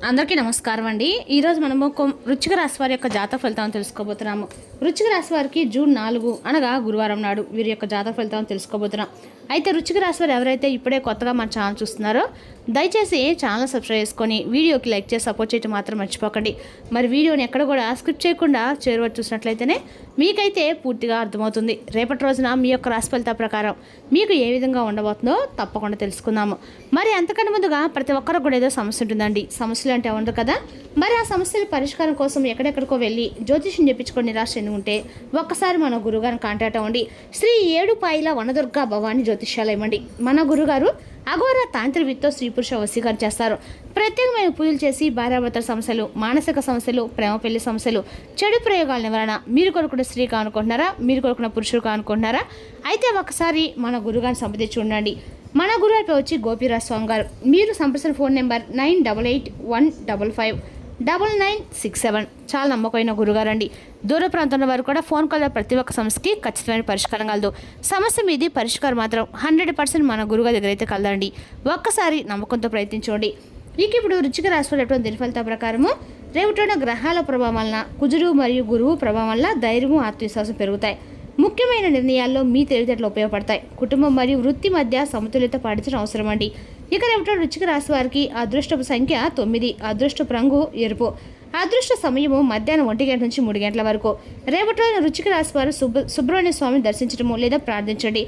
అందరికీ నమస్కారం అండి. ఈరోజు మనము వృశ్చిక రాశి వారి యొక్క జాతక ఫలితాలను తెలుసుకోబోతున్నాము. వృశ్చిక రాశి వారికి జూన్ 4 అనగా గురువారం నాడు వీరి యొక్క జాతక ఫలితాలను తెలుసుకోబోతున్నాం. అయితే వృశ్చిక రాశి వారు ఎవరైతే ఇప్పుడే కొత్తగా మన ఛానల్ చూస్తున్నారో దయచేసి ఛానల్ సబ్స్క్రైబ్ చేసుకొని వీడియోకి లైక్ చేసి సపోర్ట్ చేయడం మాత్రం మర్చిపోకండి. మరి వీడియోని ఎక్కడ కూడా స్కిప్ చేయకుండా చేరువచ్చి చూసినట్లయితేనే మీకైతే పూర్తిగా అర్థమవుతుంది. రేపటి రోజున మీ యొక్క రాశి ఫలితాల ప్రకారం మీకు ఏ విధంగా ఉండబోతుందో తప్పకుండా తెలుసుకుందాము. మరి అంతకన్నా ముందుగా ప్రతి ఒక్కరికి కూడా ఏదో సమస్య ఉంటుందండి. సమస్యలు అంటే ఉండదు కదా. మరి ఆ సమస్యల పరిష్కారం కోసం ఎక్కడెక్కడికో వెళ్ళి జ్యోతిష్యం చెప్పించుకొని నిరాశ చెంది ఉంటే ఒక్కసారి మన గురుగారిని కాంటాక్ట్ అవ్వండి. శ్రీ ఏడుపాయల వనదుర్గా భవాని జ్యోతిష్యాలయం అండి. మన గురుగారు అఘోర తాంత్రికతో స్త్రీ పురుష వశీకరణ చేస్తారు. ప్రత్యేకమైన పూజలు చేసి భార్యాభర్తల సమస్యలు, మానసిక సమస్యలు, ప్రేమ పెళ్లి సమస్యలు, చెడు ప్రయోగాల నివారణ. మీరు కొనుక్కున్న స్త్రీ కానుకుంటున్నారా, మీరు కొనుక్కున్న పురుషుడు కానుకుంటున్నారా? అయితే ఒకసారి మన గురుగారిని సంప్రదించి ఉండండి. మన గురుగారిపై వచ్చి గోపీరాజ్ స్వామి గారు. మీరు సంప్రదించిన ఫోన్ నెంబర్ 9881559967. చాలా నమ్మకమైన గురుగారండి. దూర ప్రాంతంలో వారు కూడా ఫోన్ కాల్ ప్రతి ఒక్క సమస్యకి ఖచ్చితమైన పరిష్కారం కలదు. సమస్య మీది పరిష్కారం మాత్రం 100% మన గురుగారి దగ్గర అయితే కలదండి. ఒక్కసారి నమ్మకంతో ప్రయత్నించండి. ఇక ఇప్పుడు వృశ్చిక రాశిలో దీని ఫలితాల ప్రకారము రేపటి గ్రహాల ప్రభావం వలన, కుజుడు మరియు గురువు ప్రభావం వల్ల ధైర్యము, ఆత్మవిశ్వాసం పెరుగుతాయి. ముఖ్యమైన నిర్ణయాల్లో మీ తెలివితేటలు ఉపయోగపడతాయి. కుటుంబం మరియు వృత్తి మధ్య సమతుల్యత పాటించడం అవసరం అండి. ఇక రేపటి వృశ్చిక రాశి వారికి అదృష్టపు సంఖ్య 9, అదృష్టపు రంగు ఎరుపు, అదృష్ట సమయము మధ్యాహ్నం 1 గంట నుంచి 3 గంటల వరకు. రేపటి రోజున వృశ్చిక రాశి వారు సుబ్రహ్మణ్య స్వామిని దర్శించడము లేదా ప్రార్థించండి.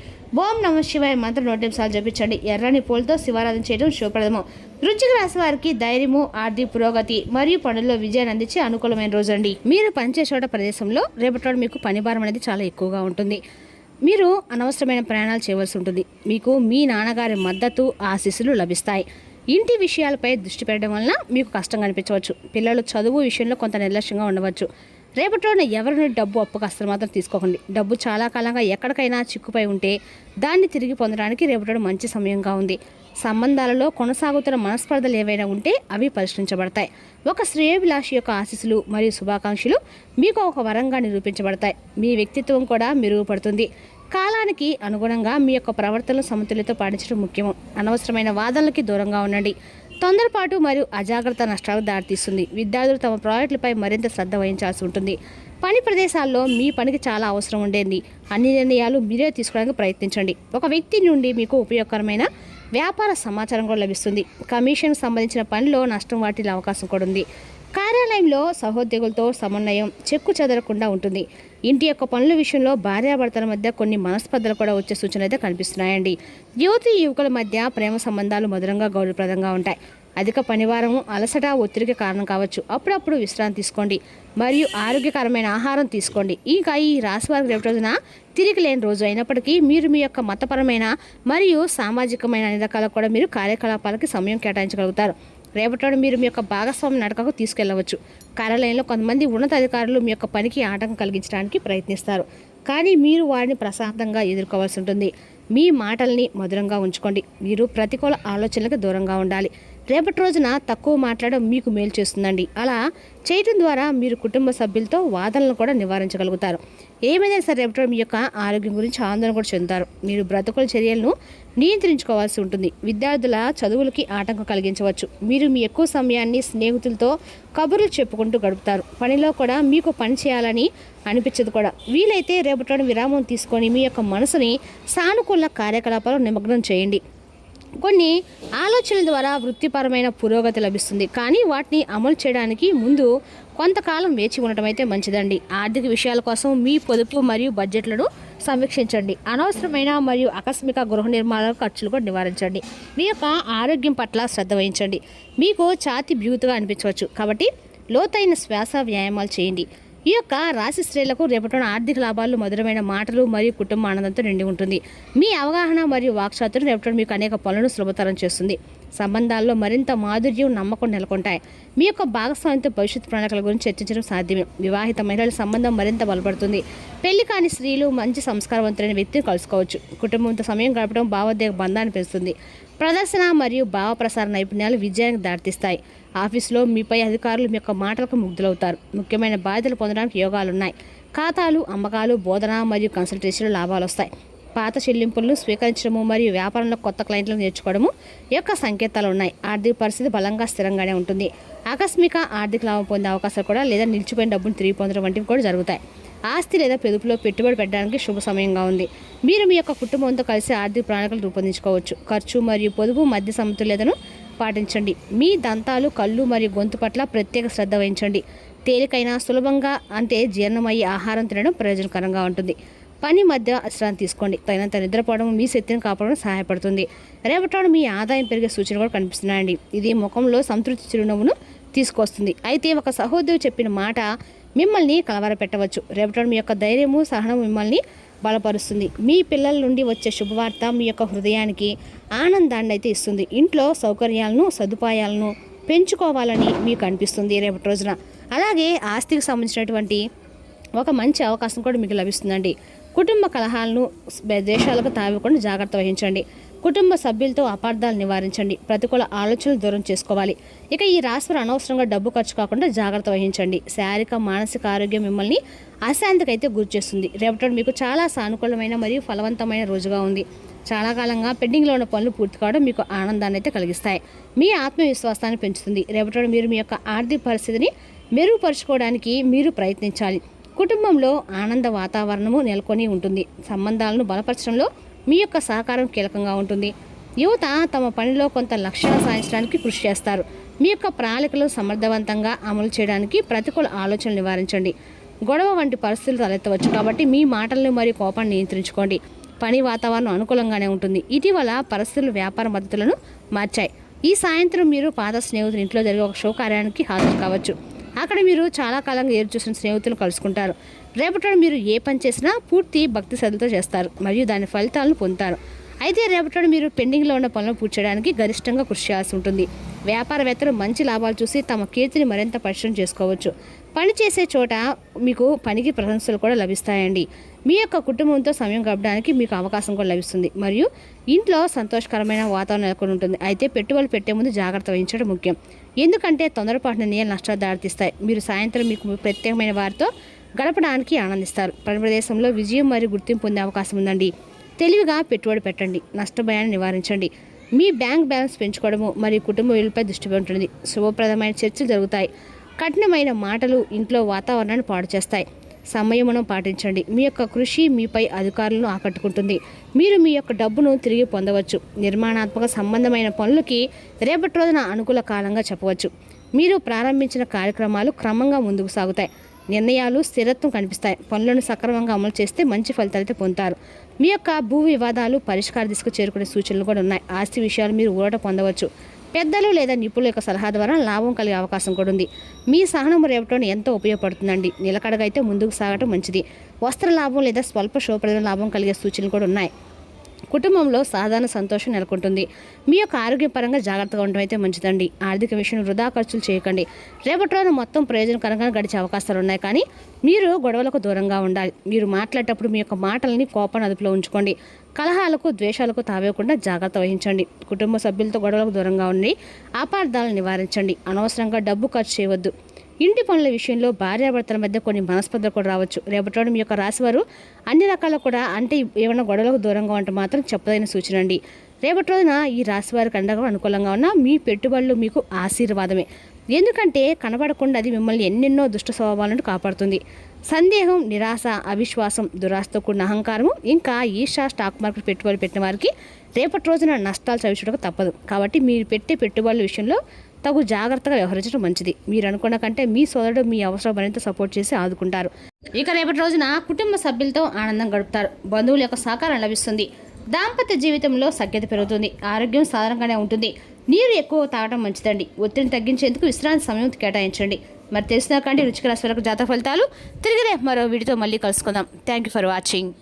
ఓం నమ శివాయ మంత్రం 100 నిమిషాలు జపించండి. ఎర్రని పూలతో శివారాధన చేయడం శుభప్రదము. వృశ్చిక రాశి వారికి ధైర్యము, ఆర్థిక పురోగతి మరియు పనుల్లో విజయాన్ని అందించే అనుకూలమైన రోజు అండి. మీరు పనిచేసే ప్రదేశంలో రేపటి రోజు మీకు పని భారం అనేది చాలా ఎక్కువగా ఉంటుంది. మీరు అనవసరమైన ప్రయాణాలు చేయవలసి ఉంటుంది. మీకు మీ నాన్నగారి మద్దతు, ఆశీస్సులు లభిస్తాయి. ఇంటి విషయాలపై దృష్టి పెట్టడం వలన మీకు కష్టం కనిపించవచ్చు. పిల్లలు చదువు విషయంలో కొంత నిర్లక్ష్యంగా ఉండవచ్చు. రేపటి రోజున ఎవరిని డబ్బు అప్పుకు అస్సలు మాత్రం తీసుకోకండి. డబ్బు చాలా కాలంగా ఎక్కడికైనా చిక్కుపై ఉంటే దాన్ని తిరిగి పొందడానికి రేపటి మంచి సమయంగా ఉంది. సంబంధాలలో కొనసాగుతున్న మనస్పర్ధలు ఏవైనా ఉంటే అవి పరిష్కరించబడతాయి. ఒక శ్రేయోభిలాషి యొక్క ఆశీస్సులు మరియు శుభాకాంక్షలు మీకు ఒక వరంగా నిరూపించబడతాయి. మీ వ్యక్తిత్వం కూడా మెరుగుపడుతుంది. కాలానికి అనుగుణంగా మీ యొక్క ప్రవర్తనలు సమతుల్యత పాటించడం ముఖ్యం. అనవసరమైన వాదనలకి దూరంగా ఉండండి. తొందరపాటు మరియు అజాగ్రత్త నష్టాలకు దారితీస్తుంది. విద్యార్థులు తమ ప్రాజెక్టులపై మరింత శ్రద్ధ వహించాల్సి ఉంటుంది. పని ప్రదేశాల్లో మీ పనికి చాలా అవసరం ఉండేది. అన్ని నిర్ణయాలు మీరే తీసుకోవడానికి ప్రయత్నించండి. ఒక వ్యక్తి నుండి మీకు ఉపయోగకరమైన వ్యాపార సమాచారం కూడా లభిస్తుంది. కమిషన్కు సంబంధించిన పనిలో నష్టం వాటిల్లే అవకాశం కూడా ఉంది. కార్యాలయంలో సహోద్యోగులతో సమన్వయం చెక్కు చెదరకుండా ఉంటుంది. ఇంటి యొక్క పనుల విషయంలో భార్యాభర్తల మధ్య కొన్ని మనస్పర్ధలు కూడా వచ్చే సూచనలు అయితే కనిపిస్తున్నాయండి. యువకుల మధ్య ప్రేమ సంబంధాలు మధురంగా గౌరవప్రదంగా ఉంటాయి. అధిక పనివారము, అలసట, ఒత్తిడికి కారణం కావచ్చు. అప్పుడప్పుడు విశ్రాంతి తీసుకోండి మరియు ఆరోగ్యకరమైన ఆహారం తీసుకోండి. ఇంకా ఈ రాశి వారికి రేపటి రోజున తిరిగి లేని రోజు అయినప్పటికీ మీరు మీ యొక్క మతపరమైన మరియు సామాజికమైన అన్ని రకాలకు కూడా మీరు కార్యకలాపాలకి సమయం కేటాయించగలుగుతారు. రేపటి మీరు మీ యొక్క భాగస్వామి నడకకు తీసుకెళ్లవచ్చు. కార్యాలయంలో కొంతమంది ఉన్నతాధికారులు మీ యొక్క పనికి ఆటంకం కలిగించడానికి ప్రయత్నిస్తారు, కానీ మీరు వారిని ప్రశాంతంగా ఎదుర్కోవాల్సి ఉంటుంది. మీ మాటల్ని మధురంగా ఉంచుకోండి. మీరు ప్రతికూల ఆలోచనలకు దూరంగా ఉండాలి. రేపటి రోజున తక్కువ మాట్లాడడం మీకు మేలు చేస్తుందండి. అలా చేయడం ద్వారా మీరు కుటుంబ సభ్యులతో వాదనలను కూడా నివారించగలుగుతారు. ఏమైనా సరే రేపటి మీ యొక్క ఆరోగ్యం గురించి ఆందోళన కూడా చెందుతారు. మీరు బ్రతుకుల చర్యలను నియంత్రించుకోవాల్సి ఉంటుంది. విద్యార్థుల చదువులకి ఆటంకం కలిగించవచ్చు. మీరు మీ ఎక్కువ సమయాన్ని స్నేహితులతో కబుర్లు చెప్పుకుంటూ గడుపుతారు. పనిలో కూడా మీకు పని చేయాలని అనిపించదు కూడా. వీలైతే రేపటి విరామం తీసుకొని మీ యొక్క మనసుని సానుకూల కార్యకలాపాలు నిమగ్నం చేయండి. కొన్ని ఆలోచనల ద్వారా వృత్తిపరమైన పురోగతి లభిస్తుంది, కానీ వాటిని అమలు చేయడానికి ముందు కొంతకాలం వేచి ఉండటం అయితే మంచిదండి. ఆర్థిక విషయాల కోసం మీ పొదుపు మరియు బడ్జెట్లను సమీక్షించండి. అనవసరమైన మరియు ఆకస్మిక గృహ నిర్మాణ ఖర్చులు కూడా నివారించండి. మీ యొక్క ఆరోగ్యం పట్ల శ్రద్ధ వహించండి. మీకు ఛాతీ బ్యూతుగా అనిపించవచ్చు, కాబట్టి లోతైన శ్వాస వ్యాయామాలు చేయండి. ఈ యొక్క రాశి స్త్రీలకు రేపటి ఆర్థిక లాభాలు, మధురమైన మాటలు మరియు కుటుంబ ఆనందంతో నిండి ఉంటుంది. మీ అవగాహన మరియు వాక్చాతుర్యం రేపటి మీకు అనేక పనులను సులభతరం చేస్తుంది. సంబంధాల్లో మరింత మాధుర్యం, నమ్మకం నెలకొంటాయి. మీ యొక్క భాగస్వామితో భవిష్యత్ ప్రణాళికల గురించి చర్చించడం సాధ్యమే. వివాహిత మహిళల సంబంధం మరింత బలపడుతుంది. పెళ్లి కాని స్త్రీలు మంచి సంస్కారవంతులైన వ్యక్తిని కలుసుకోవచ్చు. కుటుంబంతో సమయం గడపడం భావోద్వేగ బంధాన్ని పెంచుతుంది. ప్రదర్శన మరియు భావ ప్రసార నైపుణ్యాలు విజయానికి దారితీస్తాయి. ఆఫీసులో మీపై అధికారులు మీ యొక్క మాటలకు ముగ్ధులవుతారు. ముఖ్యమైన బాధ్యతలు పొందడానికి యోగాలున్నాయి. ఖాతాలు, అమ్మకాలు, బోధన మరియు కన్సల్టేషన్లు లాభాలు వస్తాయి. పాత చెల్లింపులను స్వీకరించడము మరియు వ్యాపారంలో కొత్త క్లయింట్లను నేర్చుకోవడము యొక్క సంకేతాలు ఉన్నాయి. ఆర్థిక పరిస్థితి బలంగా స్థిరంగానే ఉంటుంది. ఆకస్మిక ఆర్థిక లాభం పొందే అవకాశాలు కూడా లేదా నిలిచిపోయిన డబ్బును తిరిగి పొందడం వంటివి కూడా జరుగుతాయి. ఆస్తి లేదా పొదుపులో పెట్టుబడి పెట్టడానికి శుభ సమయంగా ఉంది. మీరు మీ యొక్క కుటుంబంతో కలిసి ఆర్థిక ప్రణాళికలు రూపొందించుకోవచ్చు. ఖర్చు మరియు పొదుపు మధ్య సమతుల్యతను పాటించండి. మీ దంతాలు, కళ్ళు మరియు గొంతు పట్ల ప్రత్యేక శ్రద్ధ వహించండి. తేలికైన, సులభంగా అంటే జీర్ణమయ్యే ఆహారం తినడం ప్రయోజనకరంగా ఉంటుంది. పని మధ్య విశ్రాంతి తీసుకోండి. తగినంత నిద్రపోవడం మీ శక్తిని కాపాడడం సహాయపడుతుంది. రేపటి మీ ఆదాయం పెరిగే సూచనలు కూడా కనిపిస్తున్నాయండి. ఇది ముఖంలో సంతృప్తి చిరునవ్వును తీసుకొస్తుంది. అయితే ఒక సహోదరు చెప్పిన మాట మిమ్మల్ని కలవరపెట్టవచ్చు. రేపటి మీ యొక్క ధైర్యము, సహనం మిమ్మల్ని బలపరుస్తుంది. మీ పిల్లల నుండి వచ్చే శుభవార్త మీ యొక్క హృదయానికి ఆనందాన్ని అయితే ఇస్తుంది. ఇంట్లో సౌకర్యాలను, సదుపాయాలను పెంచుకోవాలని మీకు అనిపిస్తుంది రేపటి రోజున. అలాగే ఆస్తికి సంబంధించినటువంటి ఒక మంచి అవకాశం కూడా మీకు లభిస్తుందండి. కుటుంబ కలహాలను, దేశాలకు తావికుండా జాగ్రత్త వహించండి. కుటుంబ సభ్యులతో అపార్థాలు నివారించండి. ప్రతికూల ఆలోచనలు దూరం చేసుకోవాలి. ఇక ఈ రాశివారు అనవసరంగా డబ్బు ఖర్చు కాకుండా జాగ్రత్త వహించండి. శారీరక, మానసిక ఆరోగ్యం మిమ్మల్ని అశాంతికి అయితే గురిచేస్తుంది. రేపటి మీకు చాలా సానుకూలమైన మరియు ఫలవంతమైన రోజుగా ఉంది. చాలా కాలంగా పెండింగ్లో ఉన్న పనులు పూర్తి కావడం మీకు ఆనందాన్ని అయితే కలిగిస్తాయి. మీ ఆత్మవిశ్వాసాన్ని పెంచుతుంది. రేపటి మీరు మీ యొక్క ఆర్థిక పరిస్థితిని మెరుగుపరుచుకోవడానికి మీరు ప్రయత్నించాలి. కుటుంబంలో ఆనంద వాతావరణము నెలకొని ఉంటుంది. సంబంధాలను బలపరచడంలో మీ యొక్క సహకారం కీలకంగా ఉంటుంది. యువత తమ పనిలో కొంత లక్ష్యాలు సాధించడానికి కృషి చేస్తారు. మీ యొక్క ప్రణాళికలు సమర్థవంతంగా అమలు చేయడానికి ప్రతికూల ఆలోచనలు నివారించండి. గొడవ వంటి పరిస్థితులు తలెత్తవచ్చు కాబట్టి మీ మాటలను మరియు కోపాన్ని నియంత్రించుకోండి. పని వాతావరణం అనుకూలంగానే ఉంటుంది. ఇటీవల పరిస్థితులు వ్యాపార మద్దతులను మార్చాయి. ఈ సాయంత్రం మీరు పాత స్నేహితుల ఇంట్లో జరిగే ఒక శుభకార్యానికి హాజరు కావచ్చు. అక్కడ మీరు చాలా కాలంగా ఎదురు చూసిన స్నేహితులను కలుసుకుంటారు. రేపటి మీరు ఏ పని చేసినా పూర్తి భక్తి శ్రద్ధతో చేస్తారు మరియు దాని ఫలితాలను పొందుతారు. అయితే రేపటి మీరు పెండింగ్లో ఉన్న పనులను పూర్తి చేయడానికి గరిష్టంగా కృషి చేయాల్సి ఉంటుంది. వ్యాపారవేత్తలు మంచి లాభాలు చూసి తమ కీర్తిని మరింత పరిశ్రమ చేసుకోవచ్చు. పని చేసే చోట మీకు పనికి ప్రశంసలు కూడా లభిస్తాయండి. మీ యొక్క కుటుంబంతో సమయం గడపడానికి మీకు అవకాశం కూడా లభిస్తుంది మరియు ఇంట్లో సంతోషకరమైన వాతావరణం నెలకొని ఉంటుంది. అయితే పెట్టుబడులు పెట్టే ముందు జాగ్రత్త వహించడం ముఖ్యం. ఎందుకంటే తొందరపాటు నిర్ణయాలు నష్టాలు దారితీస్తాయి. మీరు సాయంత్రం మీకు ప్రత్యేకమైన వారితో గడపడానికి ఆనందిస్తారు. పని ప్రదేశంలో విజయం మరియు గుర్తింపు పొందే అవకాశం ఉందండి. తెలివిగా పెట్టుబడి పెట్టండి. నష్టభయాన్ని నివారించండి. మీ బ్యాంక్ బ్యాలెన్స్ పెంచుకోవడము మరియు కుటుంబ విలువలపై దృష్టి ఉంటుంది. శుభప్రదమైన చర్చలు జరుగుతాయి. కఠినమైన మాటలు ఇంట్లో వాతావరణాన్ని పాడు చేస్తాయి. సంయమనం పాటించండి. మీ యొక్క కృషి మీపై అధికారులను ఆకట్టుకుంటుంది. మీరు మీ యొక్క డబ్బును తిరిగి పొందవచ్చు. నిర్మాణాత్మక సంబంధమైన పనులకి రేపటి రోజున అనుకూల కాలంగా చెప్పవచ్చు. మీరు ప్రారంభించిన కార్యక్రమాలు క్రమంగా ముందుకు సాగుతాయి. నిర్ణయాలు స్థిరత్వం కనిపిస్తాయి. పనులను సక్రమంగా అమలు చేస్తే మంచి ఫలితాలైతే పొందుతారు. మీ యొక్క భూ వివాదాలు పరిష్కార దిశకు చేరుకునే సూచనలు కూడా ఉన్నాయి. ఆస్తి విషయాలు మీరు ఊరట పొందవచ్చు. పెద్దలు లేదా నిపుణుల యొక్క సలహా ద్వారా లాభం కలిగే అవకాశం కూడా ఉంది. మీ సహనం రేపటి ఎంతో ఉపయోగపడుతుందండి. నిలకడగా అయితే ముందుకు సాగటం మంచిది. వస్త్ర లాభం లేదా స్వల్ప శుభప్రదమైన లాభం కలిగే సూచనలు కూడా ఉన్నాయి. కుటుంబంలో సాధారణ సంతోషం నెలకొంటుంది. మీ యొక్క ఆరోగ్యపరంగా జాగ్రత్తగా ఉండడం అయితే మంచిదండి. ఆర్థిక విషయంలో వృధా ఖర్చులు చేయకండి. రేపటి రోజున మొత్తం ప్రయోజనకరంగా గడిచే అవకాశాలు ఉన్నాయి. కానీ మీరు గొడవలకు దూరంగా ఉండాలి. మీరు మాట్లాడేటప్పుడు మీ యొక్క మాటలని కోపాన్ని అదుపులో ఉంచుకోండి. కలహాలకు, ద్వేషాలకు తావేయకుండా జాగ్రత్త వహించండి. కుటుంబ సభ్యులతో గొడవలకు దూరంగా ఉండి అపార్థాలను నివారించండి. అనవసరంగా డబ్బు ఖర్చు చేయవద్దు. ఇంటి పనుల విషయంలో భార్యాభర్తల మధ్య కొన్ని మనస్పర్ధలు కూడా రావచ్చు. రేపటి మీ యొక్క రాశివారు అన్ని రకాల కూడా అంటే ఏమైనా గొడవలకు దూరంగా ఉంటే మాత్రం చెప్పదైన సూచన అండి. రేపటి రోజున ఈ రాశివారికి అండగా అనుకూలంగా ఉన్న మీ పెట్టుబడులు మీకు ఆశీర్వాదమే. ఎందుకంటే కనబడకుండా అది మిమ్మల్ని ఎన్నెన్నో దుష్ట స్వభావాలను కాపాడుతుంది. సందేహం, నిరాశ, అవిశ్వాసం, దురాశతో కూడిన అహంకారము, ఇంకా ఈర్ష్య స్టాక్ మార్కెట్ పెట్టుబడులు పెట్టిన వారికి రేపటి రోజున నష్టాలు చవిచూడక తప్పదు. కాబట్టి మీరు పెట్టే పెట్టుబడుల విషయంలో తగు జాగ్రత్తగా వ్యవహరించడం మంచిది. మీరు అనుకున్న కంటే మీ సోదరుడు మీ అవసరం మరింత సపోర్ట్ చేసి ఆదుకుంటారు. ఇక రేపటి రోజున కుటుంబ సభ్యులతో ఆనందం గడుపుతారు. బంధువుల యొక్క సహకారం లభిస్తుంది. దాంపత్య జీవితంలో సఖ్యత పెరుగుతుంది. ఆరోగ్యం సాధారణంగానే ఉంటుంది. నీరు ఎక్కువ తాగడం మంచిదండి. ఒత్తిడిని తగ్గించేందుకు విశ్రాంతి సమయం కేటాయించండి. మరి తెలిసిన కంటే రుచికర జాతక ఫలితాలు తిరిగి రేపు మరో వీడితో మళ్ళీ కలుసుకుందాం. Thank you for watching.